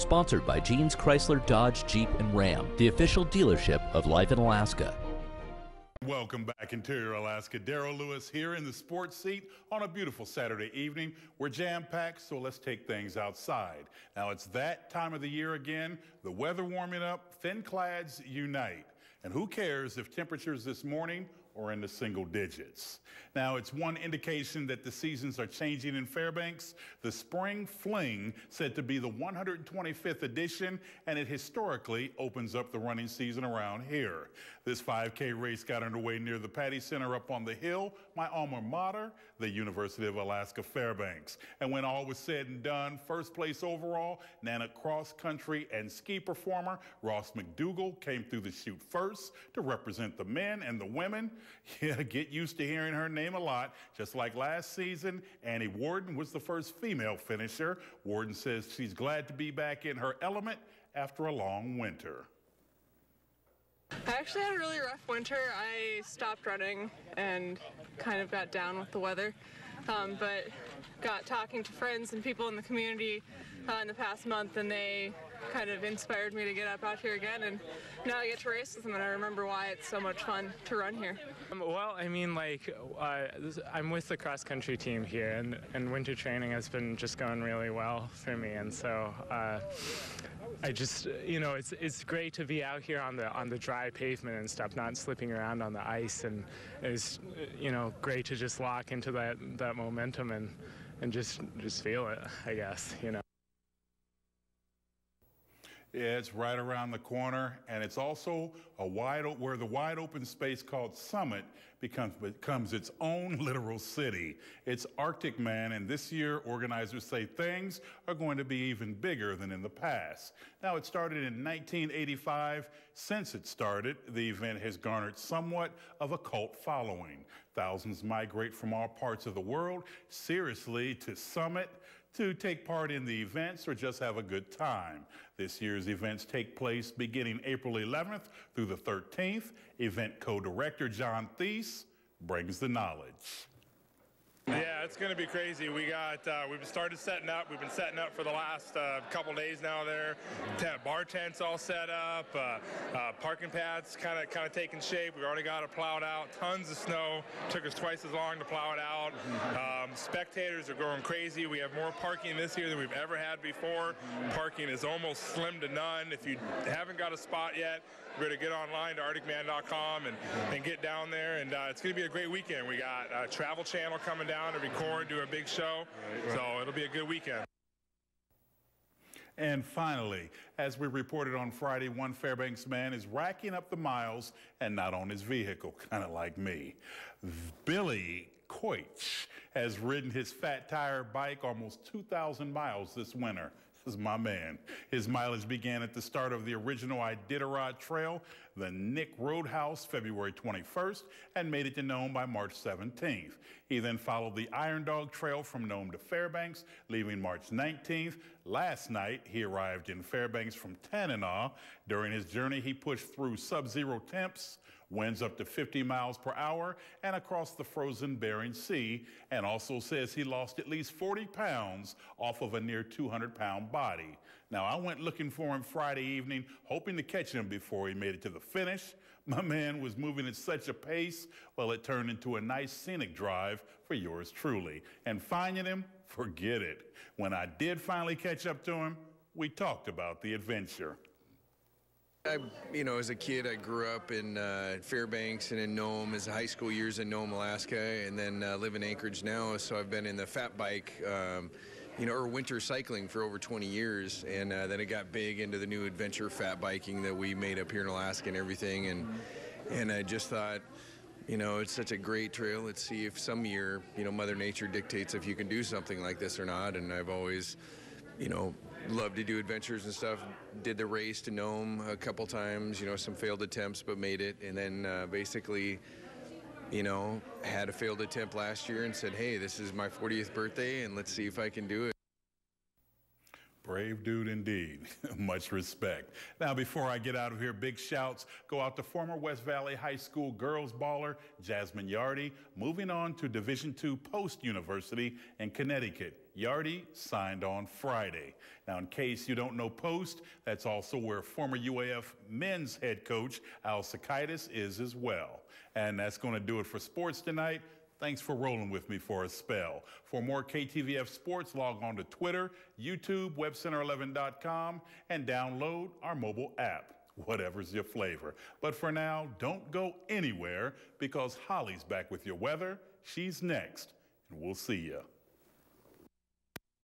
Sponsored by Jeans Chrysler Dodge Jeep and Ram, the official dealership of Life in Alaska. Welcome back, Interior Alaska. Daryl Lewis here in the sports seat on a beautiful Saturday evening. We're jam-packed, so let's take things outside. Now, it's that time of the year again. The weather warming up, thin clads unite. And who cares if temperatures this morning are in the single digits? Now, it's one indication that the seasons are changing in Fairbanks. The Spring Fling, said to be the 125th edition, and it historically opens up the running season around here. This 5K race got underway near the Patty Center up on the hill, my alma mater, the University of Alaska Fairbanks. And when all was said and done, first place overall, Nana cross country and ski performer Ross McDougall came through the chute first to represent the men and the women. Yeah, get used to hearing her name a lot. Just like last season, Annie Warden was the first female finisher. Warden says she's glad to be back in her element after a long winter. I actually had a really rough winter. I stopped running and kind of got down with the weather, but got talking to friends and people in the community in the past month, and they kind of inspired me to get up out here again, and now I get to race with them, and I remember why it's so much fun to run here. Well, I mean, like, I'm with the cross-country team here, and winter training has been just going really well for me, and so I just, you know, it's great to be out here on the dry pavement and stuff, not slipping around on the ice, and it's, you know, great to just lock into that momentum and just feel it, I guess, you know. Yeah, it's right around the corner, and it's also where the wide open space called Summit becomes its own literal city. It's Arctic Man, and this year organizers say things are going to be even bigger than in the past. Now, it started in 1985. Since it started, the event has garnered somewhat of a cult following. Thousands migrate from all parts of the world seriously to Summit to take part in the events or just have a good time. This year's events take place beginning April 11th through the 13th. Event co-director John Thies brings the knowledge. Yeah, it's going to be crazy. We've started setting up. We've been setting up for the last couple days now there. Bar tents all set up. Parking pads kind of taking shape. We've already got it plowed out. Tons of snow. Took us twice as long to plow it out. Spectators are going crazy. We have more parking this year than we've ever had before. Parking is almost slim to none. If you haven't got a spot yet, you better get online to arcticman.com and get down there. And it's going to be a great weekend. We got Travel Channel coming down to record, do a big show. So it'll be a good weekend. And finally, as we reported on Friday, one Fairbanks man is racking up the miles and not on his vehicle, kind of like me. Billy Koich has ridden his fat tire bike almost 2,000 miles this winter. This is my man. His mileage began at the start of the original Iditarod Trail, the Nick Roadhouse, February 21st, and made it to Nome by March 17th. He then followed the Iron Dog Trail from Nome to Fairbanks, leaving March 19th. Last night, he arrived in Fairbanks from Tanana. During his journey, he pushed through sub-zero temps, winds up to 50 miles per hour, and across the frozen Bering Sea, and also says he lost at least 40 pounds off of a near 200-pound body. Now, I went looking for him Friday evening, hoping to catch him before he made it to the finish. My man was moving at such a pace, well, it turned into a nice scenic drive for yours truly. And finding him, forget it. When I did finally catch up to him, we talked about the adventure. As a kid, I grew up in Fairbanks and in Nome, as high school years in Nome, Alaska, and then live in Anchorage now. So I've been in the fat bike, or winter cycling for over 20 years. And then it got big into the new adventure fat biking that we made up here in Alaska and everything. And I just thought, it's such a great trail. Let's see if some year, Mother Nature dictates if you can do something like this or not. And I've always, loved to do adventures and stuff. Did the race to Nome a couple times, some failed attempts, but made it. And then basically, had a failed attempt last year and said, hey, this is my 40th birthday and let's see if I can do it. Brave dude indeed. Much respect. Now, before I get out of here, big shouts go out to former West Valley High School girls baller Jasmine Yardy, moving on to Division II Post University in Connecticut. Yardy signed on Friday. Now, in case you don't know Post, that's also where former UAF men's head coach Al Sakaitis is as well. And that's going to do it for sports tonight. Thanks for rolling with me for a spell. For more KTVF sports, log on to Twitter, YouTube, webcenter11.com, and download our mobile app, whatever's your flavor. But for now, don't go anywhere because Holly's back with your weather. She's next, and we'll see ya.